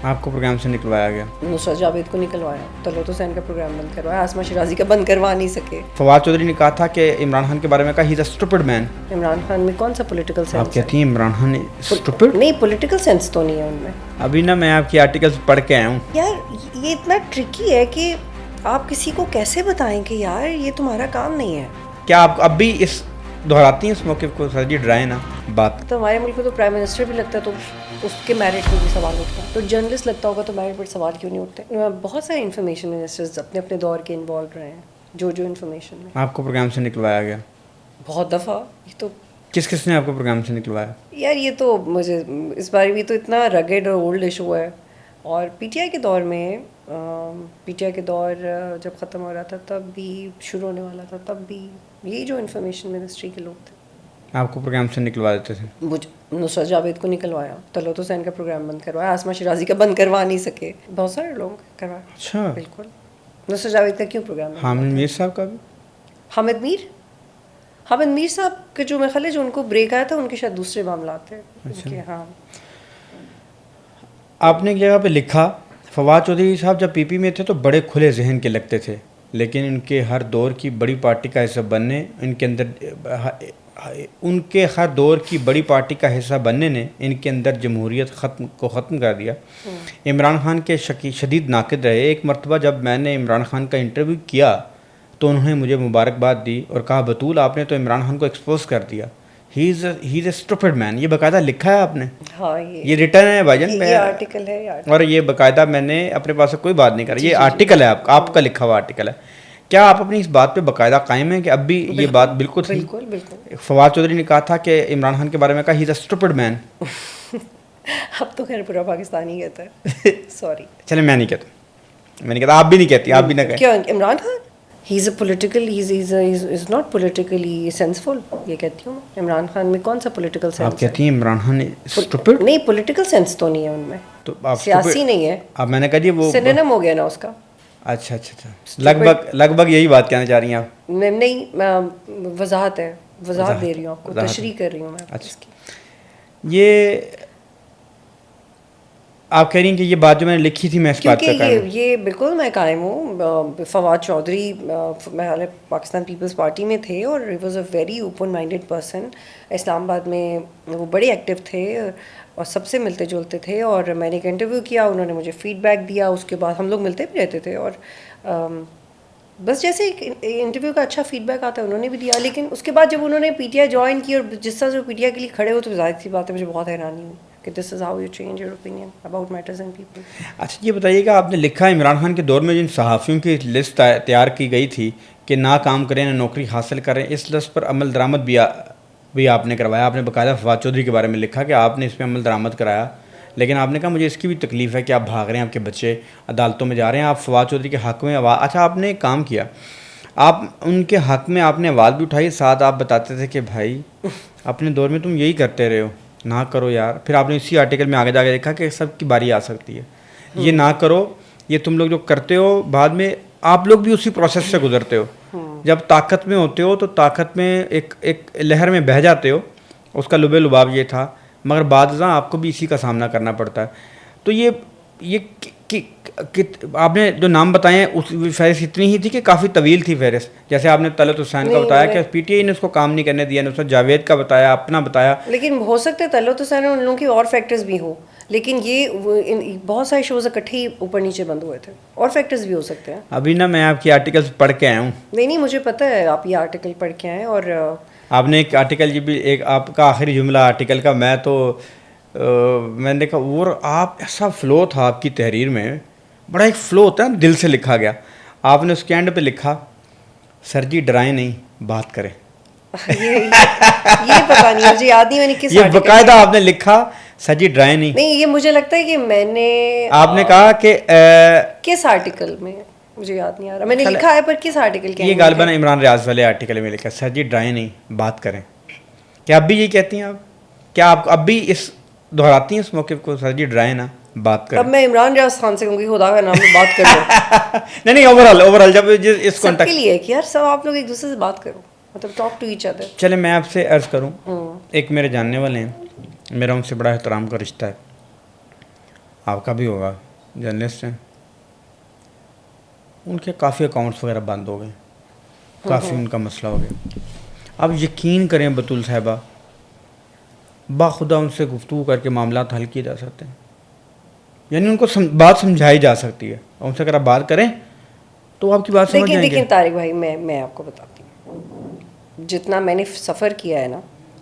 آپ کو پروگرام سے نکلوایا گیا؟ نصرت جاوید کو نکلوایا، طلعت حسین کا پروگرام بند کروایا، آسما شیرازی کا بند کروا نہیں سکے۔ فواد چودھری نے کہا تھا کہ عمران خان کے بارے میں کہا ہی از اے اسٹوپڈ مین۔ عمران خان میں کون سا پولیٹیکل سینس ہے؟ آپ کہتی ہیں عمران خان اسٹوپڈ؟ نہیں، پولیٹیکل سینس تو نہیں ہے ان میں۔ ابھی نا میں آپ کی آرٹیکلز پڑھ کے آیا ہوں یار یہ اتنا ٹرکی ہے کہ آپ کسی کو کیسے بتائیں کہ یار یہ تمہارا کام نہیں ہے۔ کیا آپ اب بھی اس دہراتی ہیں اس موقف کو؟ سر جی ڈرائے نا بات۔ تو ہمارے ملک میں تو پرائم منسٹر بھی لگتا ہے تو اس کے میرٹ پہ بھی سوال اٹھتا ہے، تو جرنلسٹ لگتا ہوگا تو میرٹ پر سوال کیوں نہیں اٹھتے؟ بہت سارے انفارمیشن منسٹرز اپنے اپنے دور کے انوالو رہے ہیں، جو انفارمیشن میں۔ آپ کو پروگرام سے نکلوایا گیا؟ بہت دفعہ۔ یہ تو کس کس نے آپ کو پروگرام سے نکلوایا؟ یار یہ تو مجھے اس بارے میں تو اتنا رگڈ اور اولڈ ایشو ہے، اور پی ٹی آئی کے دور میں، پی ٹی آئی کے دور جب ختم ہو رہا تھا تب بھی، شروع ہونے والا تھا تب بھی، یہی جو انفارمیشن منسٹری کے لوگ تھے آپ کو پروگرام سے نکلوا دیتے تھے؟ مجھے نصرت جاوید کو نکلوایا، طلعت حسین کا پروگرام بند کروایا، آسما شیرازی کا بند کروا نہیں سکے، بہت سارے لوگ کروایا۔ اچھا، بالکل۔ نصرت جاوید کا کیوں پروگرام؟ حامد میر صاحب کا بھی؟ حامد میر صاحب کے جو میرے خیال ہے جو ان کو بریک آیا تھا ان کے شاید دوسرے معاملات تھے۔ ہاں، آپ نے ایک جگہ پہ لکھا فواد چودھری صاحب جب پی پی میں تھے تو بڑے کھلے ذہن کے لگتے تھے، لیکن ان کے ہر دور کی بڑی پارٹی کا حصہ بننے نے ان کے اندر جمہوریت ختم کر دیا۔ عمران خان کے شدید ناقد رہے۔ ایک مرتبہ جب میں نے عمران خان کا انٹرویو کیا تو انہوں نے مجھے مبارکباد دی اور کہا بطول آپ نے تو عمران خان کو ایکسپوز کر دیا، ہی از اے اسٹوپڈ مین۔ یہ باقاعدہ لکھا ہے آپ نے؟ ہاں، یہ ریٹرن ہے بھائی جان، یہ آرٹیکل ہے اور یہ باقاعدہ میں نے اپنے پاس سے کوئی بات نہیں کری، یہ آرٹیکل ہے آپ کا لکھا ہوا آرٹیکل ہے۔ کیا آپ اپنی اس بات پہ باقاعدہ قائم ہیں کہ اب بھی یہ بات بالکل تھی؟ بالکل۔ فواد چودھری نے کہا تھا کہ عمران خان کے بارے میں کہا ہی از اے اسٹوپڈ مین۔ اب تو خیر پورا پاکستانی کہتا ہے، سوری۔ چلے میں نہیں کہتا، آپ بھی نہیں کہتی، آپ بھی نہ کہیں۔ کیا Imran Khan he is a political, is not politically sensible, یہ کہتی ہوں میں۔ عمران خان میں کون سا پولیٹیکل سینس ہے؟ آپ کہتی ہیں عمران خان اسٹوپڈ؟ نہیں، پولیٹیکل سینس تو نہیں ہے ان میں، تو سیاسی نہیں ہے۔ اب میں نے کہا جی وہ سینونیم ہو گیا نا اس کا۔ اچھا، لگ بھگ یہی بات کہنا چاہ رہی ہیں آپ؟ نہیں، وضاحت دے رہی ہوں آپ کو، تشریح کر رہی ہوں میں۔ اچھا، یہ آپ کہہ رہی ہیں کہ یہ بات جو میں نے لکھی تھی میں اس بات پہ قائم ہوں؟ یہ بالکل میں قائم ہوں۔ فواد چودھری میں پاکستان پیپلز پارٹی میں تھے اور he was a very open minded person. Islamabad میں وہ بڑے ایکٹیو تھے اور سب سے ملتے جلتے تھے، اور میں نے ایک انٹرویو کیا، انہوں نے مجھے فیڈ بیک دیا، اس کے بعد ہم لوگ ملتے بھی رہتے تھے، اور بس جیسے ایک انٹرویو کا اچھا فیڈ بیک آتا ہے انہوں نے بھی دیا۔ لیکن اس کے بعد جب انہوں نے پی ٹی آئی جوائن کی اور جس طرح سے پی ٹی آئی کے لیے کھڑے ہو تو ظاہر سی بات ہے مجھے بہت حیرانی ہوئی کہ this is how you change your opinion about matters and people. اچھا، یہ بتائیے کہ آپ نے لکھا عمران خان کے دور میں جن صحافیوں کی لسٹ تیار کی گئی تھی کہ نہ کام کریں نہ نوکری حاصل کریں، اس لسٹ پر عمل درآمد بھی آپ نے کروایا۔ آپ نے باقاعدہ فواد چودھری کے بارے میں لکھا کہ آپ نے اس پہ عمل درآمد کرایا، لیکن آپ نے کہا مجھے اس کی بھی تکلیف ہے کہ آپ بھاگ رہے ہیں، آپ کے بچے عدالتوں میں جا رہے ہیں، آپ فواد چودھری کے حق میں اچھا آپ نے ایک کام کیا، آپ ان کے حق میں آپ نے آواز بھی اٹھائی، ساتھ آپ بتاتے تھے کہ بھائی اپنے دور میں تم یہی کرتے رہے ہو، نہ کرو یار۔ پھر آپ نے اسی آرٹیکل میں آگے جا کے دیکھا کہ سب کی باری آ سکتی ہے، یہ نہ کرو، یہ تم لوگ جو کرتے ہو بعد میں آپ لوگ بھی اسی پروسیس سے گزرتے ہو۔ جب طاقت میں ہوتے ہو تو طاقت میں ایک لہر میں بہہ جاتے ہو، اس کا لب لباب یہ تھا، مگر بعد ازاں آپ کو بھی اسی کا سامنا کرنا پڑتا ہے۔ تو یہ آپ نے جو نام بتائے ہیں اس فہرست اتنی ہی تھی کہ کافی طویل تھی فہرست؟ جیسے آپ نے طلعت حسین کا بتایا کہ پی ٹی آئی نے اس کو کام نہیں کرنے دیا، نصرت جاوید کا بتایا، اپنا بتایا، لیکن ہو سکتا ہے طلعت حسین اور ان لوگوں کی اور فیکٹرز بھی ہوں، لیکن یہ بہت سارے شوز اکٹھے ہی اوپر نیچے بند ہوئے تھے، اور فیکٹرز بھی ہو سکتے ہیں۔ ابھی نا میں آپ کی آرٹیکلز پڑھ کے آیا ہوں۔ نہیں مجھے پتہ ہے آپ یہ آرٹیکل پڑھ کے آئے، اور آپ نے ایک آرٹیکل، یہ بھی ایک آپ کا آخری جملہ آرٹیکل کا، میں نے دیکھا، اور آپ ایسا فلو تھا آپ کی تحریر میں، بڑا ایک فلو ہوتا ہے نا، دل سے لکھا گیا۔ آپ نے اس کے اینڈ پہ لکھا سر جی ڈرائیں نہیں بات کریں۔ یہ پتہ نہیں مجھے یاد نہیں میں نے کس یہ باقاعدہ آپ نے لکھا سر جی ڈرائیں نہیں، یہ مجھے لگتا ہے کہ میں نے آپ نے کہا کہ کس آرٹیکل میں، مجھے یاد نہیں آ رہا میں نے لکھا ہے، پر کس آرٹیکل کے؟ یہ غالباً عمران ریاض والے آرٹیکل میں لکھا سر جی ڈرائیں نہیں بات کریں۔ کیا اب بھی یہ کہتی ہیں آپ؟ کیا آپ اب بھی اس دہراتی ہیں اس موقف کو، سر جی ڈرائیں نا بات کریں؟ اب میں عمران ریاض خان سے کہوں گی خدا کا نام میں بات کر لوں۔ نہیں اوور آل جب اس سب کے لیے کہ یار سب آپ لوگ ایک دوسرے سے بات کرو، مطلب ٹاک ٹو ایچ ادر۔ چلے میں آپ سے عرض کروں، ایک میرے جاننے والے ہیں، میرا ان سے بڑا احترام کا رشتہ ہے، آپ کا بھی ہوگا, جرنلسٹ ہیں, ان کے کافی اکاؤنٹس وغیرہ بند ہو گئے, کافی ان کا مسئلہ ہو گیا. آپ یقین کریں بطول صاحبہ, باخدا ان سے گفتگو کر کے معاملات حل کیے جا سکتے ہیں, یعنی ان کو بات سمجھائی جا سکتی ہے, اور ان سے اگر آپ بات کریں تو آپ کی بات سمجھ جائیں گے. دیکھیں طارق بھائی, میں آپ کو بتاتی ہوں, جتنا میں نے سفر کیا ہے نا,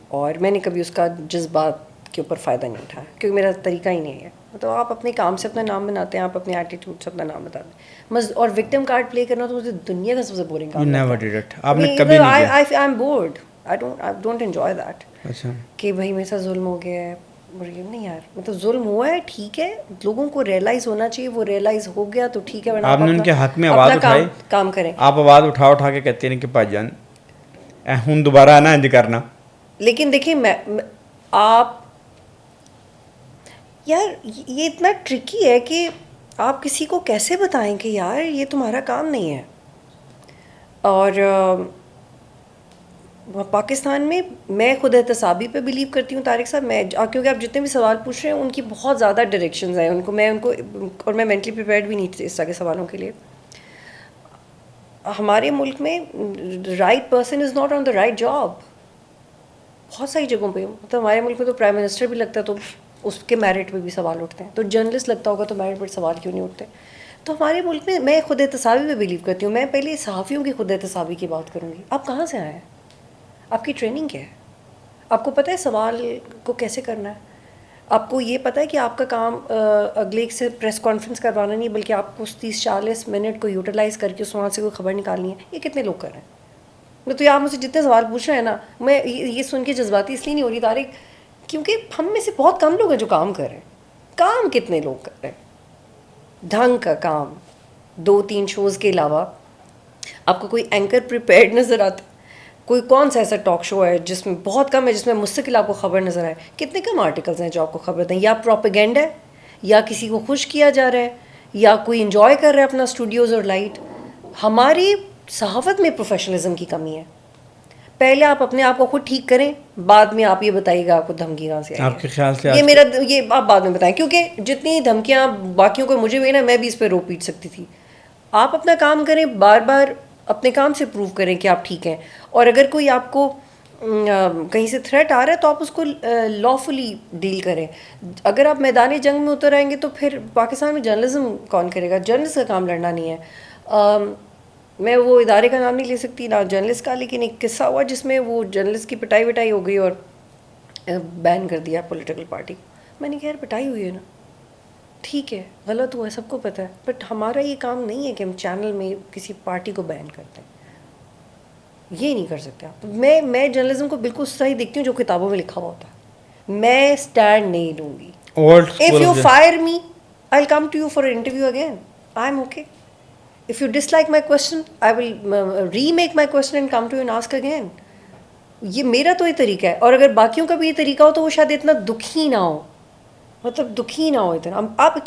اور میں نے کبھی اس کا جذبات کے اوپر فائدہ نہیں اٹھایا, کیونکہ میرا طریقہ ہی نہیں ہے. تو آپ اپنے کام سے اپنا نام بناتے ہیں, آپ اپنے ایٹیٹیوڈ سے اپنا نام بتاتے ہیں, اور وکٹم کارڈ پلے کرنا تو مجھے دنیا کا سب سے بورنگ You کام never لگتا did it. ہے. آپ نے کبھی نہیں کیا. I am board, I don't enjoy that. اچھا, کہ بھائی میرے ساتھ ظلم ہو گیا ہے, نہیں یار, مطلب ظلم ہوا ہے ٹھیک ہے, لوگوں کو ریئلائز ہونا چاہیے, وہ ریئلائز ہو گیا تو ٹھیک ہے, ورنہ آپ نے ان کے حق میں آواز اٹھائی, کام کریں. آپ آواز اٹھا کے کہتے ہیں کہ بھائی جان ہوں دوبارہ آنا انج کرنا. لیکن دیکھیں آپ یار, یہ اتنا ٹرکی ہے کہ آپ کسی کو کیسے بتائیں کہ یار یہ تمہارا کام نہیں ہے. اور پاکستان میں خود احتسابی پہ بلیو کرتی ہوں طارق صاحب, کیونکہ آپ جتنے بھی سوال پوچھ رہے ہیں ان کی بہت زیادہ ڈائریکشنز ہیں, میں ان کو اور میں مینٹلی پریپیئرڈ بھی نہیں تھی اس طرح کے سوالوں کے لیے. ہمارے ملک میں right person is not on the right job بہت ساری جگہوں پہ. مطلب ہمارے ملک میں تو پرائم منسٹر بھی لگتا ہے تو اس کے میرٹ پہ بھی سوال اٹھتے ہیں, تو جرنلسٹ لگتا ہوگا تو میرٹ پہ سوال کیوں نہیں اٹھتے. تو ہمارے ملک میں خود احتسابی پہ بلیو کرتی ہوں. میں پہلے صحافیوں کی خود احتسابی کی بات کروں گی. آپ کہاں سے آئے ہیں, آپ کی ٹریننگ کیا ہے, آپ کو پتہ ہے سوال کو کیسے کرنا ہے, آپ کو یہ پتہ ہے کہ آپ کا کام اگلے ایک سے پریس کانفرنس کروانا نہیں ہے, بلکہ آپ کو 30-40 منٹ کو یوٹیلائز کر کے اس وہاں سے کوئی خبر نکالنی ہے. یہ کتنے لوگ کر رہے ہیں؟ تو آپ مجھے جتنے سوال پوچھ رہے ہیں نا, میں یہ سن کے جذباتی اس لیے نہیں ہو رہی طارق, کیونکہ ہم میں سے بہت کم لوگ ہیں جو کام کر رہے ہیں. کام کتنے لوگ کر رہے ہیں ڈھنگ کا کام؟ 2-3 شوز کے علاوہ آپ کو کوئی اینکر پریپیئرڈ نظر آتا ہے؟ کوئی کون سا ایسا ٹاک شو ہے جس میں بہت کم ہے جس میں مستقل آپ کو خبر نظر آئے؟ کتنے کم آرٹیکلز ہیں جو آپ کو خبر دیں؟ یا پروپیگینڈا ہے, یا کسی کو خوش کیا جا رہا ہے, یا کوئی انجوائے کر رہا ہے اپنا اسٹوڈیوز اور لائٹ. ہماری صحافت میں پروفیشنلزم کی کمی ہے. پہلے آپ اپنے آپ کو خود ٹھیک کریں, بعد میں آپ یہ بتائیے گا آپ کو دھمکی کہاں سے آئی ہے. آپ کے خیال سے یہ آپ بعد میں بتائیں, کیونکہ جتنی دھمکیاں باقیوں کو مجھے ہوئی نا, میں بھی اس پہ رو پیٹ سکتی تھی. آپ اپنا کام کریں, بار بار اپنے کام سے پروو کریں کہ آپ ٹھیک ہیں. اور اگر کوئی آپ کو کہیں سے تھریٹ آ رہا ہے تو آپ اس کو لافلی ڈیل کریں. اگر آپ میدان جنگ میں اتر آئیں گے تو پھر پاکستان میں جرنلزم کون کرے گا؟ جرنلسٹ کا کام لڑنا نہیں ہے. میں وہ ادارے کا نام نہیں لے سکتی نہ جرنلسٹ کا, لیکن ایک قصہ ہوا جس میں وہ جرنلسٹ کی پٹائی وٹائی ہو گئی اور بین کر دیا پولیٹیکل پارٹی. میں نے کہا یار پٹائی ہوئی ہے نا, ٹھیک ہے غلط ہوا ہے, سب کو پتہ ہے, بٹ ہمارا یہ کام نہیں ہے کہ ہم چینل میں کسی پارٹی کو بین کرتے ہیں. یہ نہیں کر سکتے آپ. میں جرنلزم کو بالکل صحیح دیکھتی ہوں جو کتابوں میں لکھا ہوا ہوتا ہے. میں اسٹینڈ نہیں لوں گی. If you fire me, I'll come to you for an interview again. I'm okay. If you dislike my question, I will remake my question and come to you and ask again. یہ میرا تو یہ طریقہ ہے, اور اگر باقیوں کا بھی یہ طریقہ ہو تو وہ شاید اتنا دکھی نہ ہو, مطلب دکھی نہ ہو اتنا. آپ